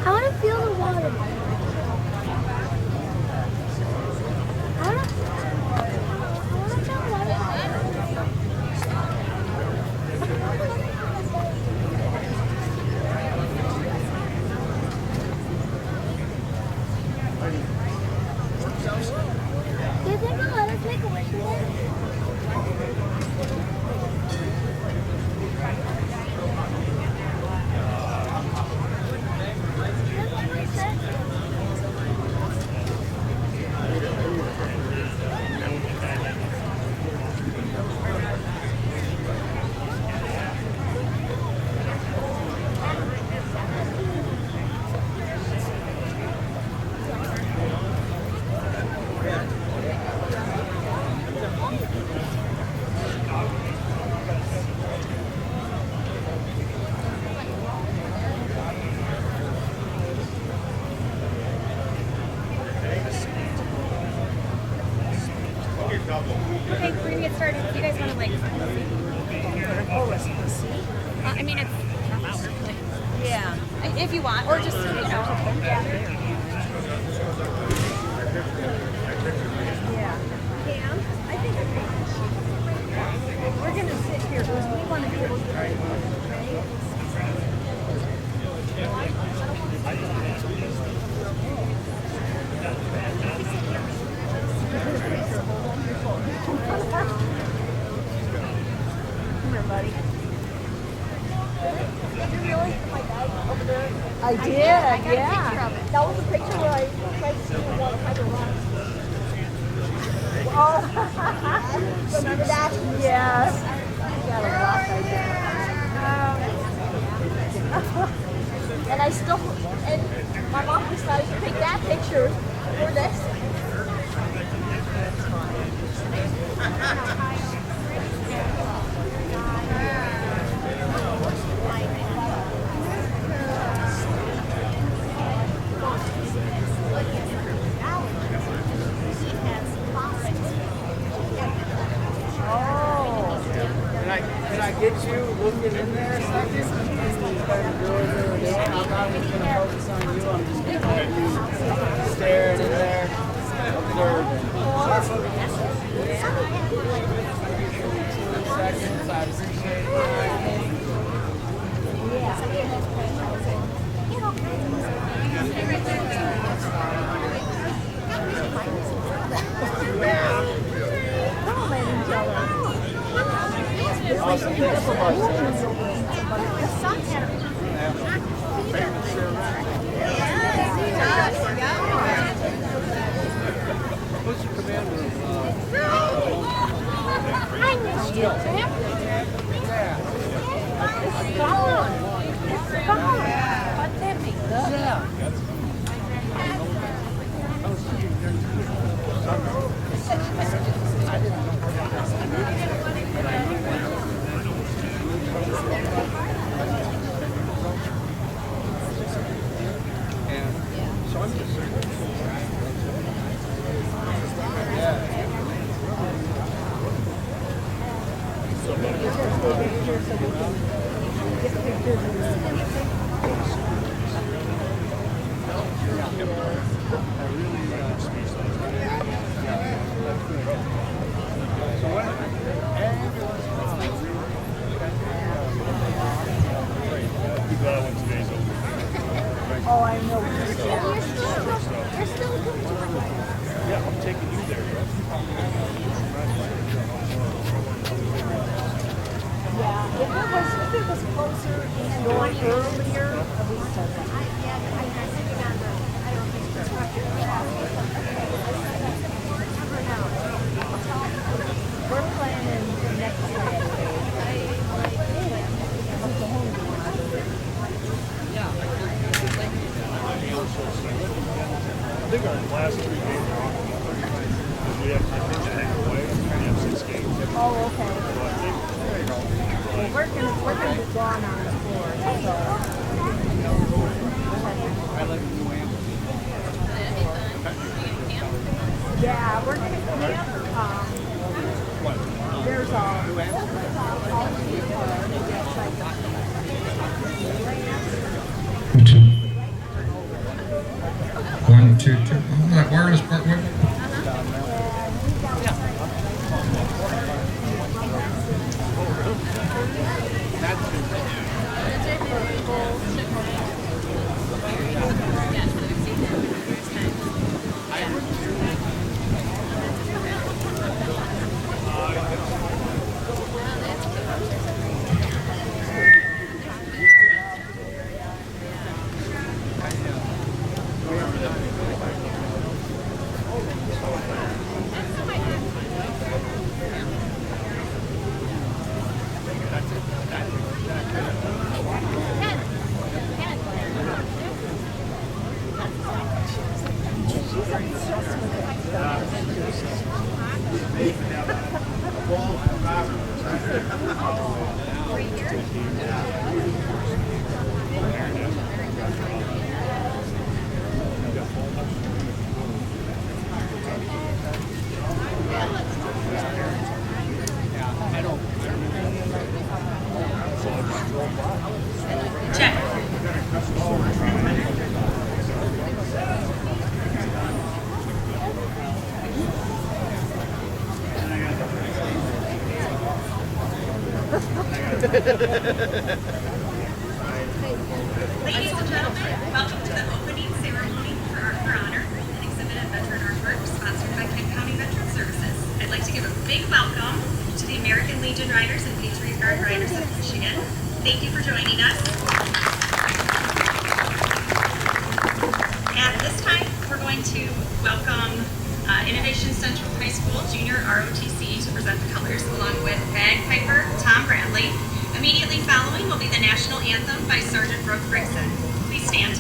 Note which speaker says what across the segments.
Speaker 1: I want to feel the water. I want to feel the water. Do you think they'll let us make a wish again?
Speaker 2: Okay, we're gonna get started. Do you guys want to like? I mean, it's not ours. Like, yeah, if you want, or just you know. Yeah. Cam, I think we're gonna sit here because we want to be able to. Come here, buddy. Did you really put my bag over there? I did, yeah. A picture of it. That was a picture where I tried to see one kind of run. Oh, remember that? Yes.
Speaker 3: get you looking in there a second? You kind of do it or do it. I'm not even going to focus on you. I'm just going to let you staring in there, observing. 2 seconds. I appreciate it. Awesome. Thanks so much. What's your command room?
Speaker 1: I missed you.
Speaker 2: Oh, I know.
Speaker 1: You're still going to
Speaker 4: Yeah, I'm taking you there, bro.
Speaker 2: Yeah, if it was closer and going earlier, we said that. We're planning next Saturday. It's a home game.
Speaker 4: I think our last 3 games are off. We have, I think, to hang away. We have 6 games.
Speaker 2: Oh, okay.
Speaker 4: So I think,
Speaker 2: Well, we're gonna be gone on the floor, so.
Speaker 3: I live in New Hampshire.
Speaker 2: Yeah, we're gonna camp. There's a.
Speaker 5: Two. 1, 2, 2. Oh, that wireless part went.
Speaker 6: Ladies and gentlemen, welcome to the opening ceremony for Art for Honor, an exhibit of veteran artwork sponsored by Kent County Veteran Services. I'd like to give a big welcome to the American Legion Riders and Patriot Guard Riders of Michigan. Thank you for joining us. At this time, we're going to welcome Innovation Central High School Junior ROTC to present the colors, along with bagpiper Tom Bradley. Immediately following will be the national anthem by Sergeant Brooke Grigson. Please stand.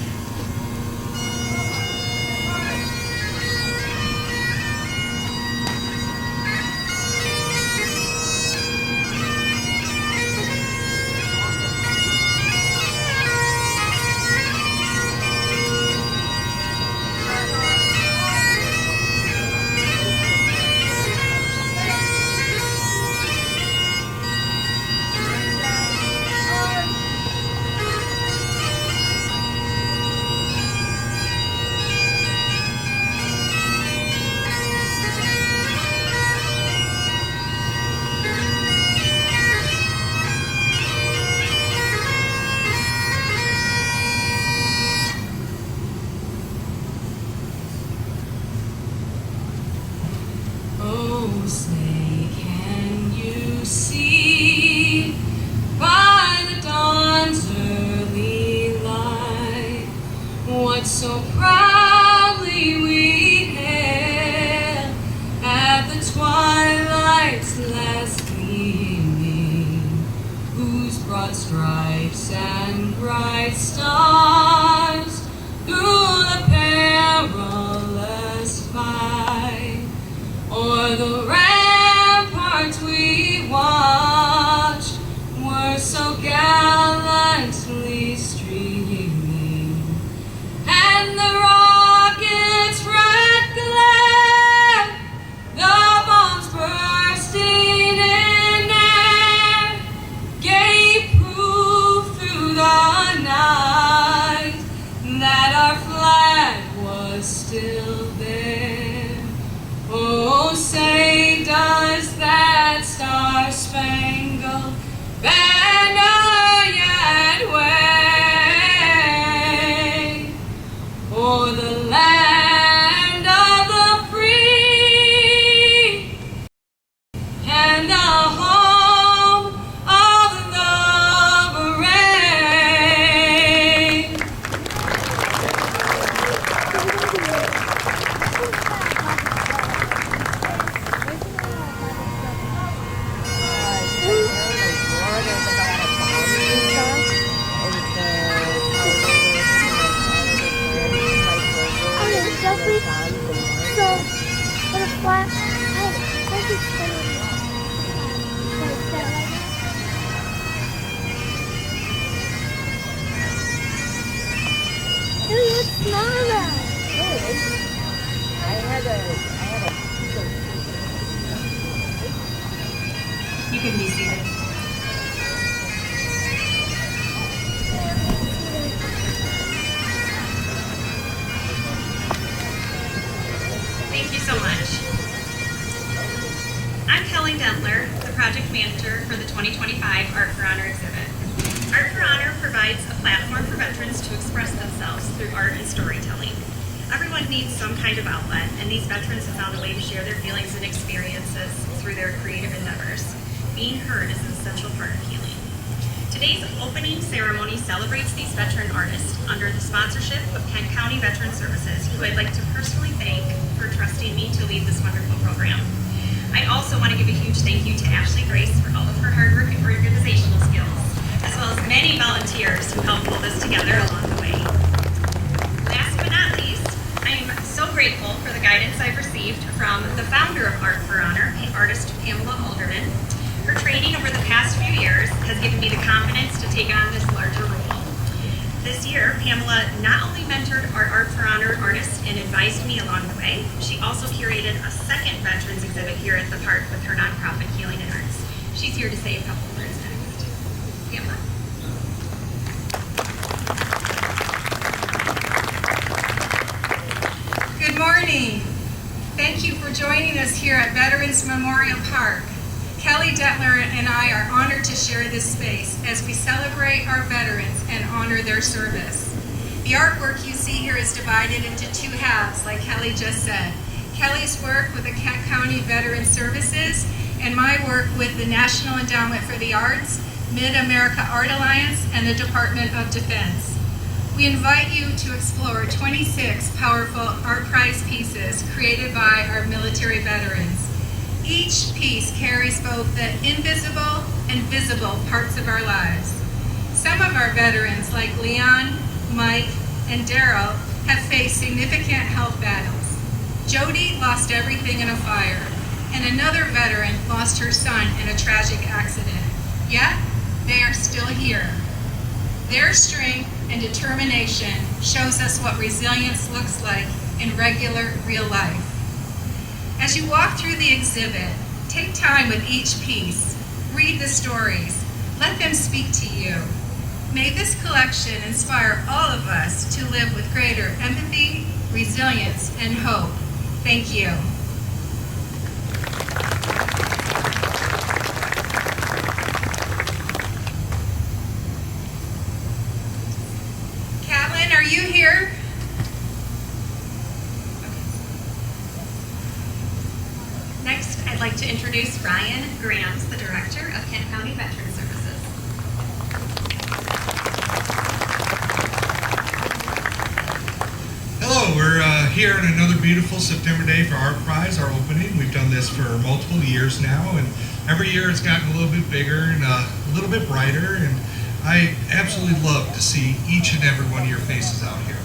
Speaker 7: broad stripes and bright stars through the perilous fight, o'er the ramparts we watched were so gallantly streaming, and the rocket's red glare, the bombs bursting in air, gave proof through the night that our flag was still there. Oh, say does that star-spangled banner yet wave o'er the land of the free and the home of the brave?
Speaker 1: Okay, Jeffrey. So, for the flag, I think it's gonna be like that right now. Ooh, it's smaller.
Speaker 2: I had a
Speaker 6: You can be seated. Thank you so much. I'm Kelly Dentler, the project manager for the 2025 Art for Honor exhibit. Art for Honor provides a platform for veterans to express themselves through art and storytelling. Everyone needs some kind of outlet, and these veterans have found a way to share their feelings and experiences through their creative endeavors. Being heard is an essential part of healing. Today's opening ceremony celebrates these veteran artists under the sponsorship of Kent County Veteran Services, who I'd like to personally thank for trusting me to lead this wonderful program. I also want to give a huge thank you to Ashley Grace for all of her hard work and organizational skills, as well as many volunteers who helped pull this together along the way. Last but not least, I am so grateful for the guidance I've received from the founder of Art for Honor, artist Pamela Alderman. Her training over the past few years has given me the confidence to take on this larger role. This year, Pamela not only mentored our Art for Honor artists and advised me along the way, she also curated a second veterans exhibit here at the park with her nonprofit Healing and Arts. She's here to say a couple words next. Pamela?
Speaker 8: Good morning. Thank you for joining us here at Veterans Memorial Park. Kelly Dentler and I are honored to share this space as we celebrate our veterans and honor their service. The artwork you see here is divided into two halves, like Kelly just said. Kelly's work with the Kent County Veteran Services and my work with the National Endowment for the Arts, Mid-America Art Alliance, and the Department of Defense. We invite you to explore 26 powerful art prize pieces created by our military veterans. Each piece carries both the invisible and visible parts of our lives. Some of our veterans, like Leon, Mike, and Daryl, have faced significant health battles. Jody lost everything in a fire, and another veteran lost her son in a tragic accident. Yet, they are still here. Their strength and determination shows us what resilience looks like in regular, real life. As you walk through the exhibit, take time with each piece, read the stories, let them speak to you. May this collection inspire all of us to live with greater empathy, resilience, and hope. Thank you. Catlin, are you here?
Speaker 6: Next, I'd like to introduce Ryan Grams, the Director of Kent County Veteran Services.
Speaker 5: Hello, we're here on another beautiful September day for Art Prize, our opening. We've done this for multiple years now, and every year it's gotten a little bit bigger and a little bit brighter, and I absolutely love to see each and every one of your faces out here.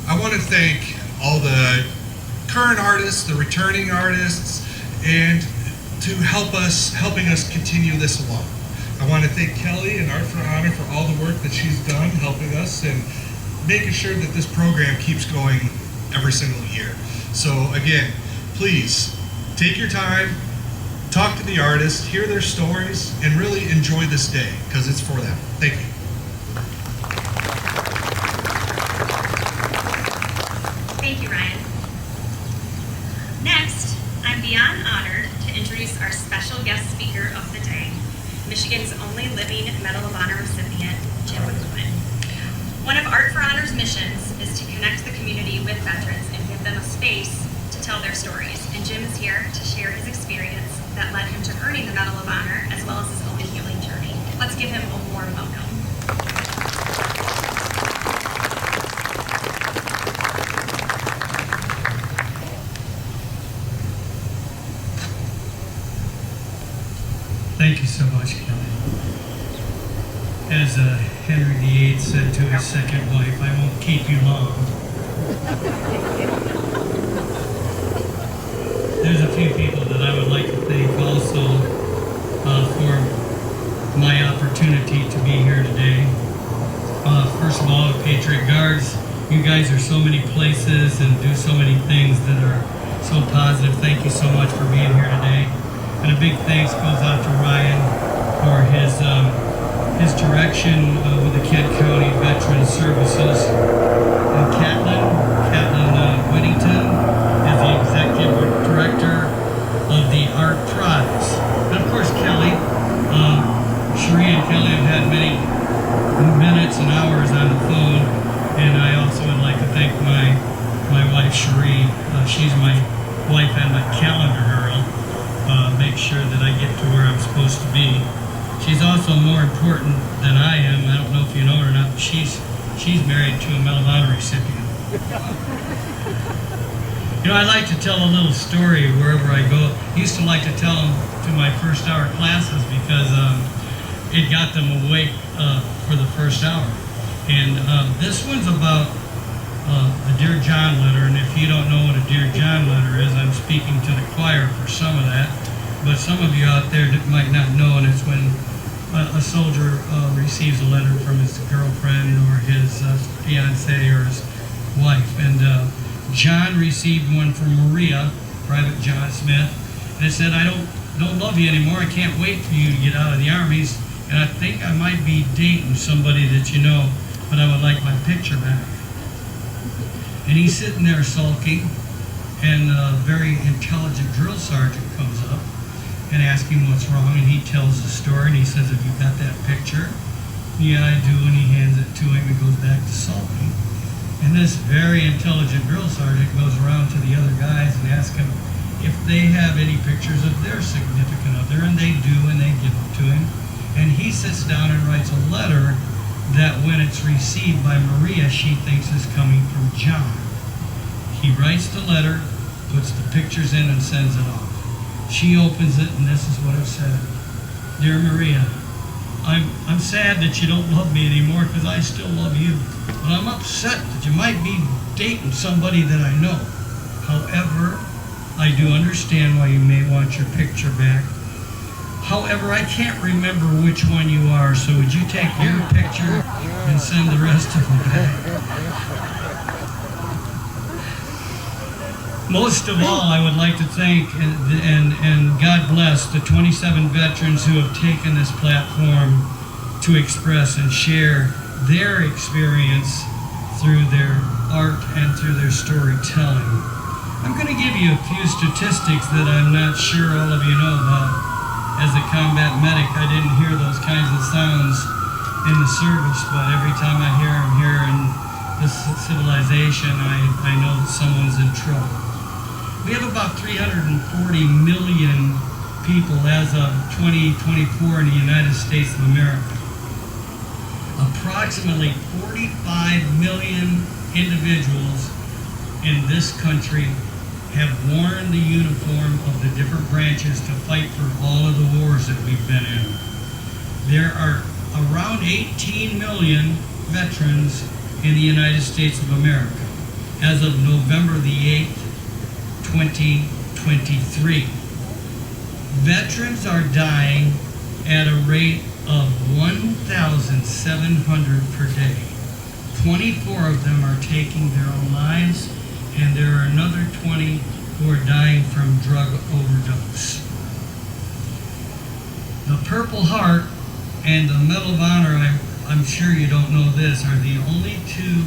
Speaker 5: I want to thank all the current artists, the returning artists, and to helping us continue this along. I want to thank Kelly and Art for Honor for all the work that she's done helping us and making sure that this program keeps going every single year. So again, please take your time, talk to the artists, hear their stories, and really enjoy this day because it's for them. Thank you.
Speaker 6: Thank you, Ryan. Next, I'm beyond honored to introduce our special guest speaker of the day, Michigan's only living Medal of Honor recipient, Jim McEwen. One of Art for Honor's missions is to connect the community with veterans and give them a space to tell their stories. And Jim is here to share his experience that led him to earning the Medal of Honor, as well as his own healing journey. Let's give him a warm welcome.
Speaker 9: Thank you so much, Kelly. As Henry VIII said to his second wife, I won't keep you long. There's a few people that I would like to thank also for my opportunity to be here today. First of all, the Patriot Guards. You guys are so many places and do so many things that are so positive. Thank you so much for being here today. And a big thanks goes out to Ryan for his direction with the Kent County Veterans Services. And Catlin Whittington is the Executive Director of the Art Prize. And of course, Kelly, Cherie and Kelly have had many minutes and hours on the phone. And I also would like to thank my wife, Cherie. She's my wife and my calendar girl. Make sure that I get to where I'm supposed to be. She's also more important than I am. I don't know if you know her or not, but she's married to a Medal of Honor recipient. You know, I like to tell a little story wherever I go. I used to like to tell them to my first hour classes because it got them awake for the first hour. And this one's about the Dear John letter, and if you don't know what a Dear John letter is, I'm speaking to the choir for some of that. But some of you out there that might not know, and it's when a soldier receives a letter from his girlfriend or his fiancée or his wife. And John received one from Maria, Private John Smith, and it said, I don't love you anymore. I can't wait for you to get out of the armies, and I think I might be dating somebody that you know, but I would like my picture back. And he's sitting there sulking, and a very intelligent drill sergeant comes up and asks him what's wrong, and he tells the story, and he says, have you got that picture? Yeah, I do, and he hands it to him and goes back to sulking. And this very intelligent drill sergeant goes around to the other guys and asks him if they have any pictures of their significant other, and they do, and they give it to him. And he sits down and writes a letter that when it's received by Maria, she thinks is coming from John. He writes the letter, puts the pictures in, and sends it off. She opens it, and this is what it said. Dear Maria, I'm sad that you don't love me anymore because I still love you. But I'm upset that you might be dating somebody that I know. However, I do understand why you may want your picture back. However, I can't remember which one you are, so would you take your picture and send the rest of them back? Most of all, I would like to thank and God bless the 27 veterans who have taken this platform to express and share their experience through their art and through their storytelling. I'm going to give you a few statistics that I'm not sure all of you know about. As a combat medic, I didn't hear those kinds of sounds in the service, but every time I hear them here in this civilization, I know that someone's in trouble. We have about 340 million people as of 2024 in the United States of America. Approximately 45 million individuals in this country have worn the uniform of the different branches to fight for all of the wars that we've been in. There are around 18 million veterans in the United States of America as of November the 8th, 2023. Veterans are dying at a rate of 1,700 per day. 24 of them are taking their own lives, and there are another 20 who are dying from drug overdose. The Purple Heart and the Medal of Honor, I'm sure you don't know this, are the only two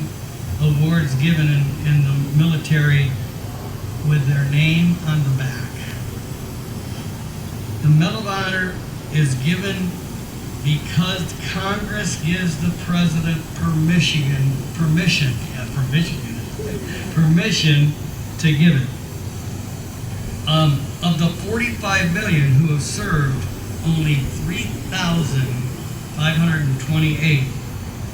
Speaker 9: awards given in the military with their name on the back. The Medal of Honor is given because Congress gives the President permission to give it. Of the 45 million who have served, only 3,528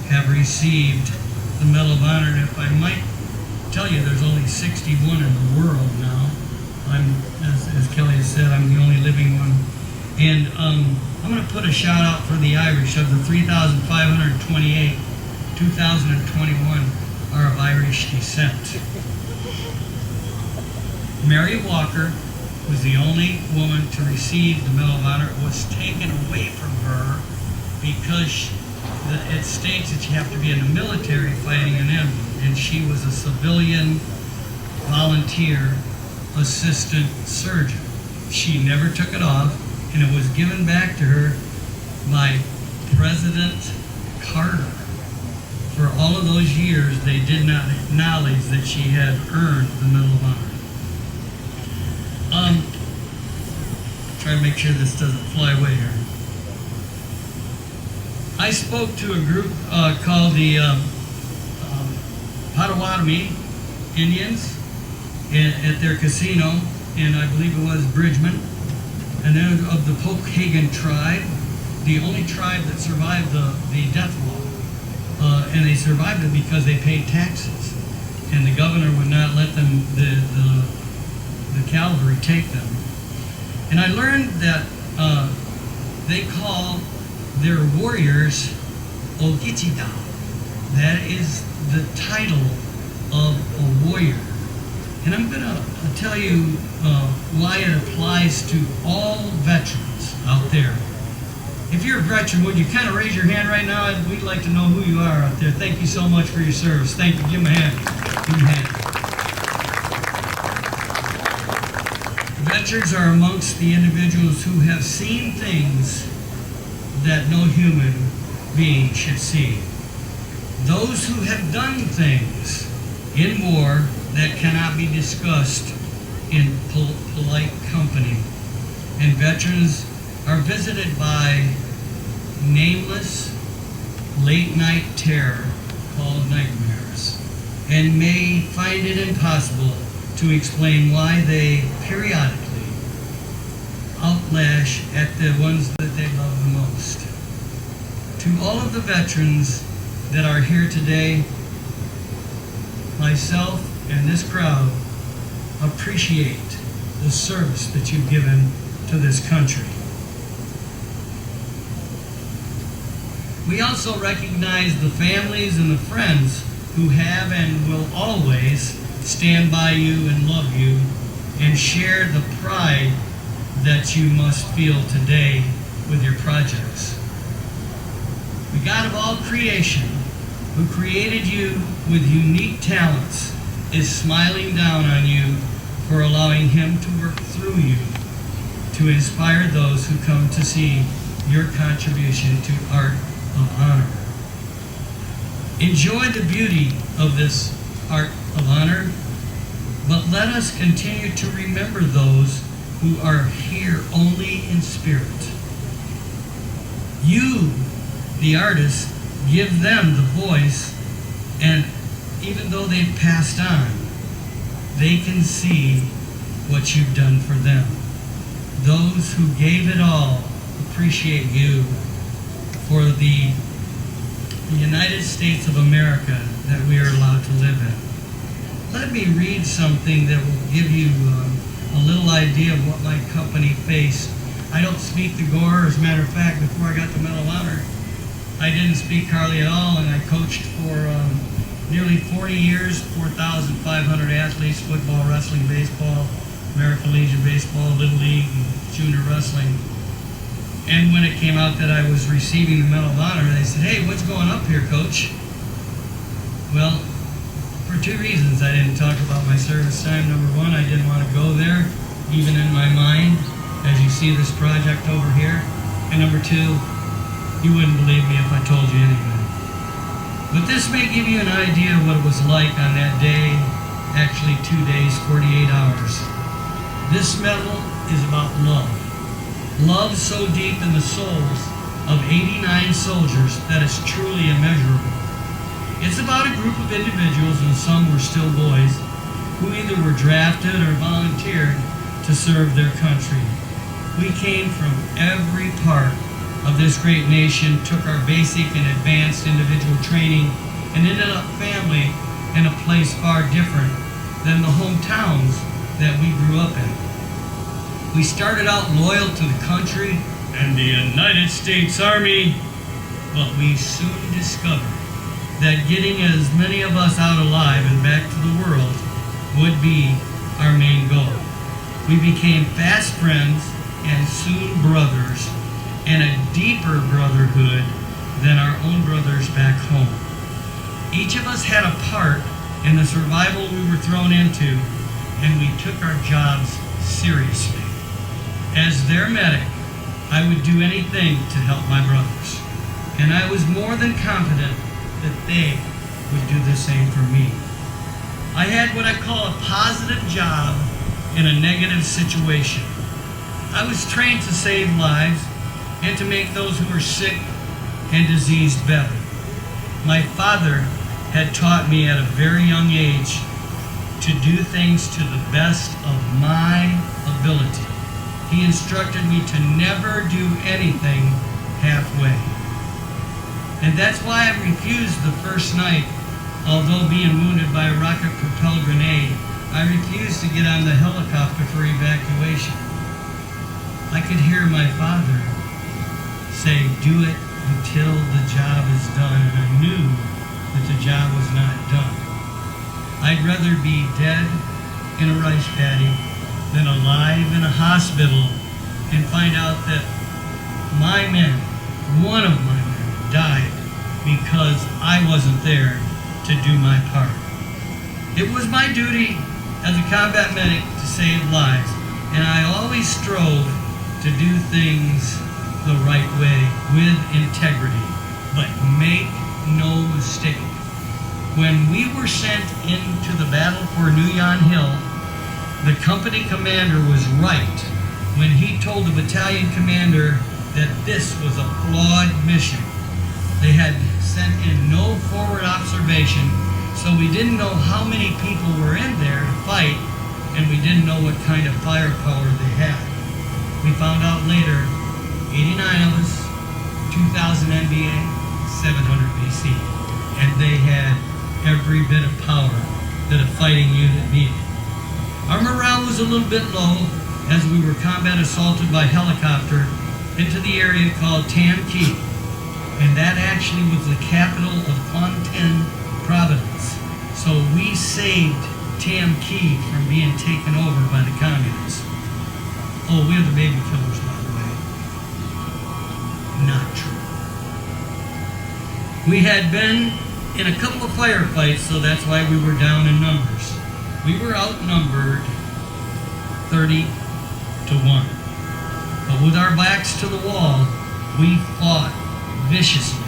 Speaker 9: have received the Medal of Honor. And if I might tell you, there's only 61 in the world now. As Kelly has said, I'm the only living one. And I'm going to put a shout out for the Irish. Of the 3,528, 2,021 are of Irish descent. Mary Walker was the only woman to receive the Medal of Honor. It was taken away from her because it states that you have to be in the military fighting an enemy, and she was a civilian volunteer assistant surgeon. She never took it off, and it was given back to her by President Carter. For all of those years, they did not acknowledge that she had earned the Medal of Honor. Try to make sure this doesn't fly away here. I spoke to a group called the Potawatomi Indians at their casino, and I believe it was Bridgman. And then of the Pokagon tribe, the only tribe that survived the death wall. And they survived it because they paid taxes. And the governor would not let them, the cavalry take them. And I learned that they call their warriors Ogichida. That is the title of a warrior. And I'm going to tell you why it applies to all veterans out there. If you're a veteran, would you kind of raise your hand right now? We'd like to know who you are out there. Thank you so much for your service. Thank you. Give them a hand. Give them a hand. Veterans are amongst the individuals who have seen things that no human being should see. Those who have done things in war that cannot be discussed in polite company. And veterans are visited by nameless late-night terror called nightmares, and may find it impossible to explain why they periodically outlash at the ones that they love the most. To all of the veterans that are here today, myself and this crowd appreciate the service that you've given to this country. We also recognize the families and the friends who have and will always stand by you and love you and share the pride that you must feel today with your projects. The God of all creation, who created you with unique talents, is smiling down on you for allowing Him to work through you to inspire those who come to see your contribution to Art of Honor. Enjoy the beauty of this Art of Honor, but let us continue to remember those who are here only in spirit. You, the artists, give them the voice, and even though they've passed on, they can see what you've done for them. Those who gave it all appreciate you for the United States of America that we are allowed to live in. Let me read something that will give you a little idea of what my company faced. I don't speak to Gore. As a matter of fact, before I got the Medal of Honor, I didn't speak hardly at all, and I coached for nearly 40 years, 4,500 athletes, football, wrestling, baseball, American Legion Baseball, Little League, and junior wrestling. And when it came out that I was receiving the Medal of Honor, they said, "Hey, what's going up here, Coach?" Well, for two reasons. I didn't talk about my service time. Number one, I didn't want to go there, even in my mind, as you see this project over here. And number two, you wouldn't believe me if I told you anything. But this may give you an idea of what it was like on that day, actually 2 days, 48 hours. This medal is about love. Love so deep in the souls of 89 soldiers that it's truly immeasurable. It's about a group of individuals, and some were still boys, who either were drafted or volunteered to serve their country. We came from every part of this great nation, took our basic and advanced individual training, and ended up family in a place far different than the hometowns that we grew up in. We started out loyal to the country and the United States Army, but we soon discovered that getting as many of us out alive and back to the world would be our main goal. We became fast friends and soon brothers, and a deeper brotherhood than our own brothers back home. Each of us had a part in the survival we were thrown into, and we took our jobs seriously. As their medic, I would do anything to help my brothers, and I was more than confident that they would do the same for me. I had what I call a positive job in a negative situation. I was trained to save lives and to make those who were sick and diseased better. My father had taught me at a very young age to do things to the best of my ability. He instructed me to never do anything halfway. And that's why I refused the first night, although being wounded by a rocket-propelled grenade, I refused to get on the helicopter for evacuation. I could hear my father say, "Do it until the job is done," and I knew that the job was not done. I'd rather be dead in a rice paddy than alive in a hospital and find out that my men, one of my men, died because I wasn't there to do my part. It was my duty as a combat medic to save lives, and I always strove to do things the right way with integrity. But make no mistake, when we were sent into the battle for Nuyan Hill, the company commander was right when he told the battalion commander that this was a flawed mission. They had sent in no forward observation, so we didn't know how many people were in there to fight, and we didn't know what kind of firepower they had. We found out later, 89 of us, 2,000 NVA, 700 BC, and they had every bit of power that a fighting unit needed. Our morale was a little bit low as we were combat assaulted by helicopter into the area called Tam Key, and that actually was the capital of Quang Tinh Province. So we saved Tam Key from being taken over by the communists. Oh, we're the baby killers, by the way. Not true. We had been in a couple of firefights, so that's why we were down in numbers. We were outnumbered 30 to 1. But with our backs to the wall, we fought viciously.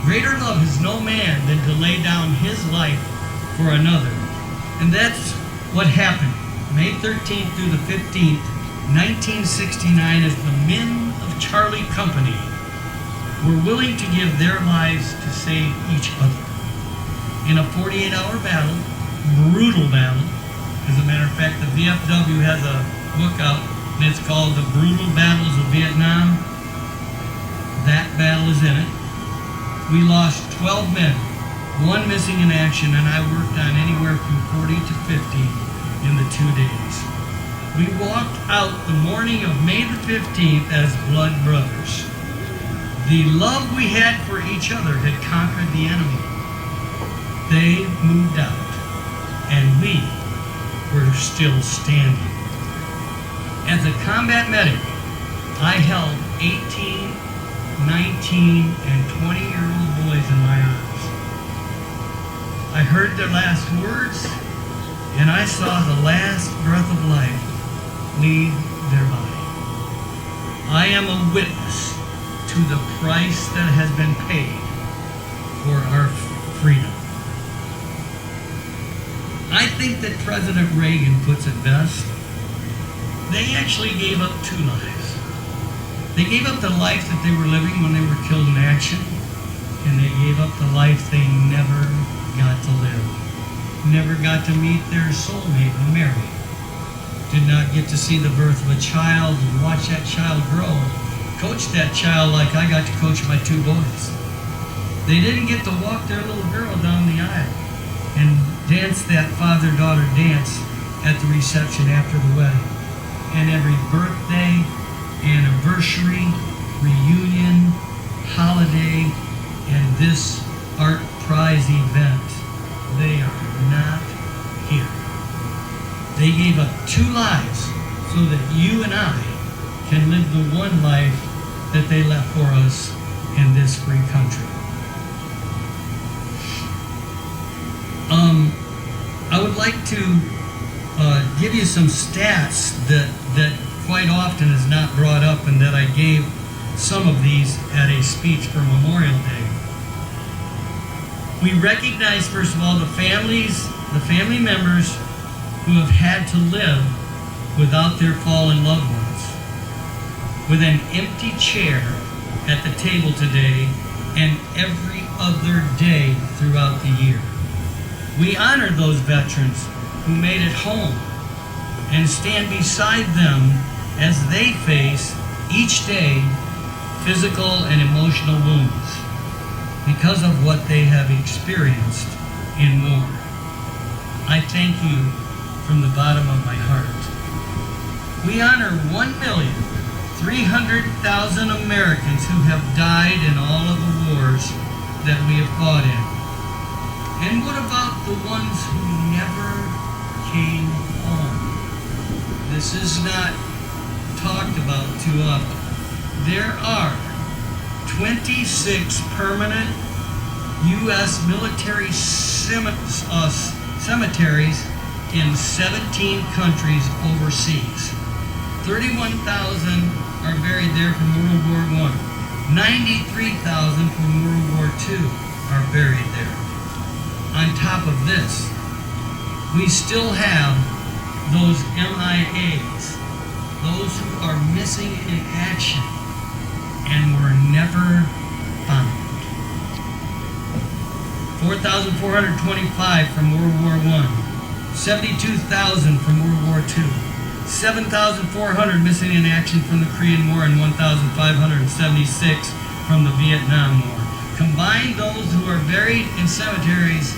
Speaker 9: Greater love has no man than to lay down his life for another. And that's what happened May 13th through the 15th, 1969, as the men of Charlie Company were willing to give their lives to save each other. In a 48-hour battle, brutal battle. As a matter of fact, the VFW has a book out, and it's called The Brutal Battles of Vietnam. That battle is in it. We lost 12 men, 1 missing in action, and I worked on anywhere from 40 to 50 in the 2 days. We walked out the morning of May the 15th as blood brothers. The love we had for each other had conquered the enemy. They moved out, and we were still standing. As a combat medic, I held 18, 19, and 20-year-old boys in my arms. I heard their last words, and I saw the last breath of life leave their body. I am a witness to the price that has been paid for our freedom. I think that President Reagan puts it best. They actually gave up 2 lives. They gave up the life that they were living when they were killed in action, and they gave up the life they never got to live. Never got to meet their soulmate and marry. Did not get to see the birth of a child and watch that child grow. Coach that child like I got to coach my 2 boys. They didn't get to walk their little girl down the aisle and dance that father-daughter dance at the reception after the wedding. And every birthday, anniversary, reunion, holiday, and this art prize event, they are not here. They gave up 2 lives so that you and I can live the 1 life that they left for us in this free country. I would like to give you some stats that quite often is not brought up, and that I gave some of these at a speech for Memorial Day. We recognize, first of all, the family members who have had to live without their fallen loved ones, with an empty chair at the table today and every other day throughout the year. We honor those veterans who made it home and stand beside them as they face each day physical and emotional wounds because of what they have experienced in war. I thank you from the bottom of my heart. We honor 1,300,000 Americans who have died in all of the wars that we have fought in. And what about the ones who never came home? This is not talked about too often. There are 26 permanent U.S. military cemeteries in 17 countries overseas. 31,000 are buried there from World War I. 93,000 from World War II are buried there. On top of this, we still have those MIAs, those who are missing in action and were never found. 4,425 from World War I, 72,000 from World War II, 7,400 missing in action from the Korean War, and 1,576 from the Vietnam War. Combine those who are buried in cemeteries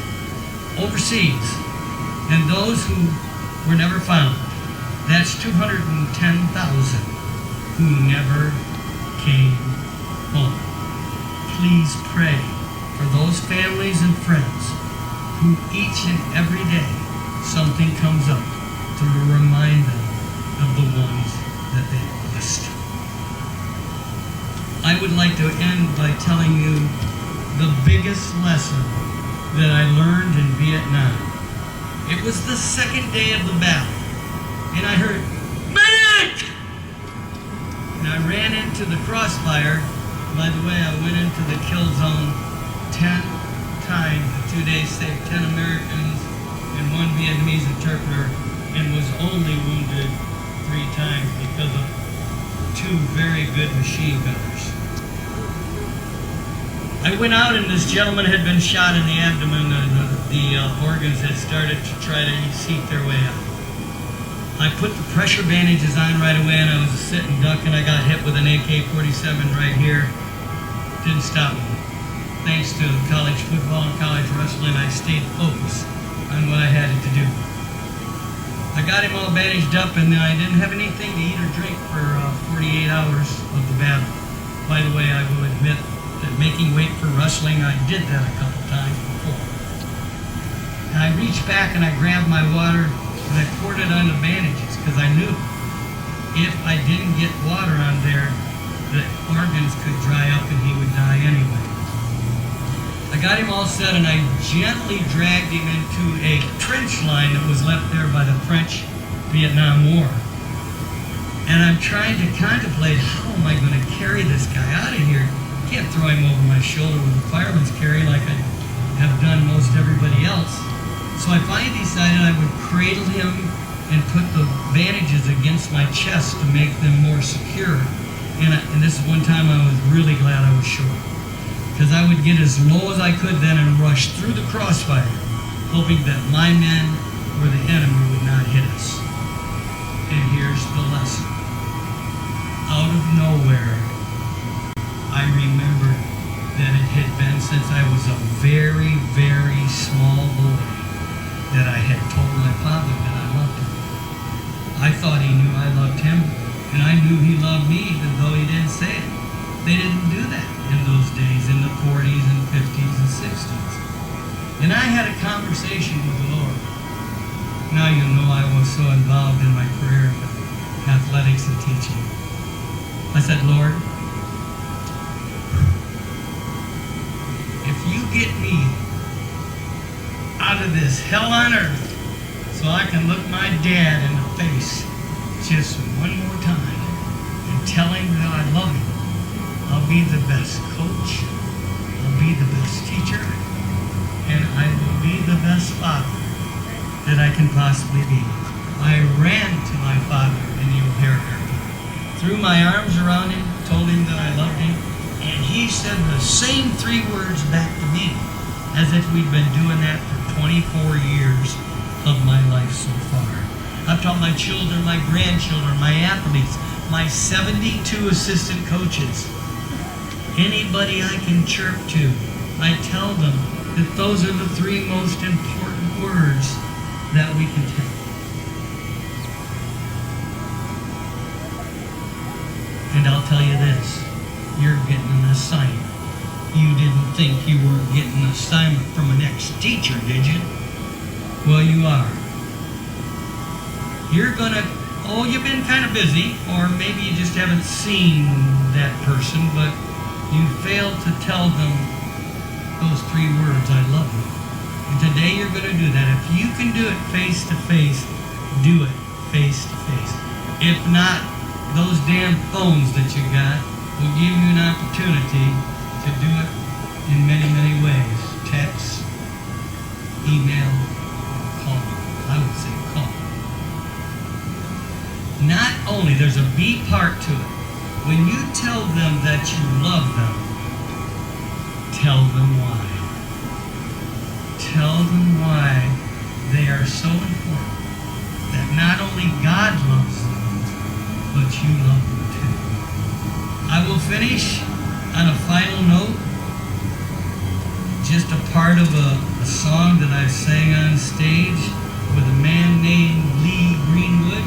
Speaker 9: overseas and those who were never found. That's 210,000 who never came home. Please pray for those families and friends who each and every day something comes up to remind them of the ones that they lost. I would like to end by telling you the biggest lesson that I learned in Vietnam. It was the second day of the battle, and I heard, "Medic!" And I ran into the crossfire. By the way, I went into the kill zone 10 times in 2 days, saved 10 Americans and 1 Vietnamese interpreter, and was only wounded 3 times because of 2 very good machine gunners. I went out and this gentleman had been shot in the abdomen, and the organs had started to try to seep their way out. I put the pressure bandages on right away, and I was a sitting duck, and I got hit with an AK-47 right here. Didn't stop me. Thanks to college football and college wrestling, I stayed focused on what I had to do. I got him all bandaged up, and I didn't have anything to eat or drink for 48 hours of the battle. By the way, I will admit making weight for wrestling. I did that a couple times before. And I reached back and I grabbed my water and I poured it on the bandages because I knew if I didn't get water on there, the organs could dry up and he would die anyway. I got him all set and I gently dragged him into a trench line that was left there by the French-Vietnam War. And I'm trying to contemplate, how am I going to carry this guy out of here? I can't throw him over my shoulder with a fireman's carry like I have done most everybody else. So I finally decided I would cradle him and put the bandages against my chest to make them more secure. And this is one time I was really glad I was short, because I would get as low as I could then and rush through the crossfire, hoping that my men or the enemy would not hit us. And here's the lesson. Out of nowhere, I remembered that it had been since I was a very, very small boy that I had told my father that I loved him. I thought he knew I loved him, and I knew he loved me even though he didn't say it. They didn't do that in those days, in the 40s and 50s and 60s. And I had a conversation with the Lord. Now you know I was so involved in my career with athletics and teaching. I said, Lord, if you get me out of this hell on earth so I can look my dad in the face just one more time and tell him that I love him, I'll be the best coach, I'll be the best teacher, and I will be the best father that I can possibly be. I ran to my father in the O'Hare Airport, threw my arms around him, told him that I loved him, and he said the same 3 words back to me, as if we'd been doing that for 24 years of my life so far. I've taught my children, my grandchildren, my athletes, my 72 assistant coaches, anybody I can chirp to, I tell them that those are the 3 most important words that we can tell. And I'll tell you this, you're getting an assignment. You didn't think you weren't getting an assignment from an ex-teacher, did you? Well, you are. You're gonna, you've been kind of busy, or maybe you just haven't seen that person, but you failed to tell them those 3 words, I love you. And today you're gonna do that. If you can do it face to face, do it face to face. If not, those damn phones that you got will give you an opportunity to do it in many, many ways. Text, email, call. I would say call. Not only, there's a B part to it. When you tell them that you love them, tell them why. Tell them why they are so important. That not only God loves them, but you love them too. I will finish on a final note, just a part of a song that I sang on stage with a man named Lee Greenwood.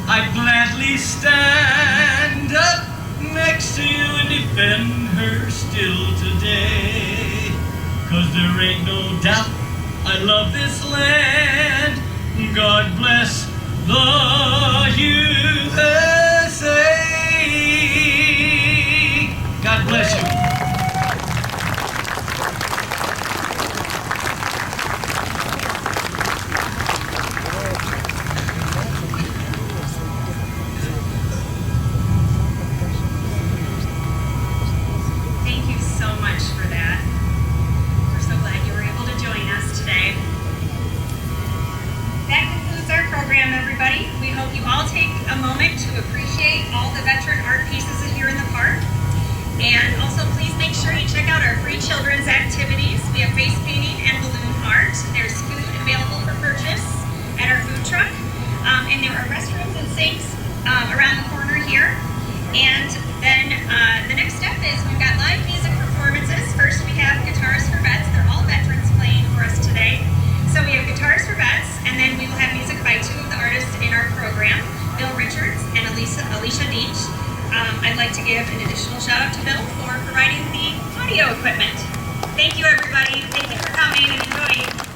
Speaker 9: I'd gladly stand up next to you and defend her still today, 'cause there ain't no doubt I love this land. God bless the USA. God bless you.
Speaker 6: Thank you so much for that. We're so glad you were able to join us today. That concludes our program, everybody. We hope you all take a moment to appreciate all the veteran art pieces here in the park. And also, please make sure you check out our free children's activities. We have face painting and balloon art. There's food available for purchase at our food truck. And there are restrooms and sinks around the corner here. And then the next step is we've got live music performances. First, we have Guitars for Vets. They're all veterans playing for us today. So we have Guitars for Vets, and then we will have music by 2 of the artists in our program, Bill Richards and Alicia Deach. I'd like to give an additional special shout out to Bill for providing the audio equipment. Thank you, everybody. Thank you for coming and enjoying.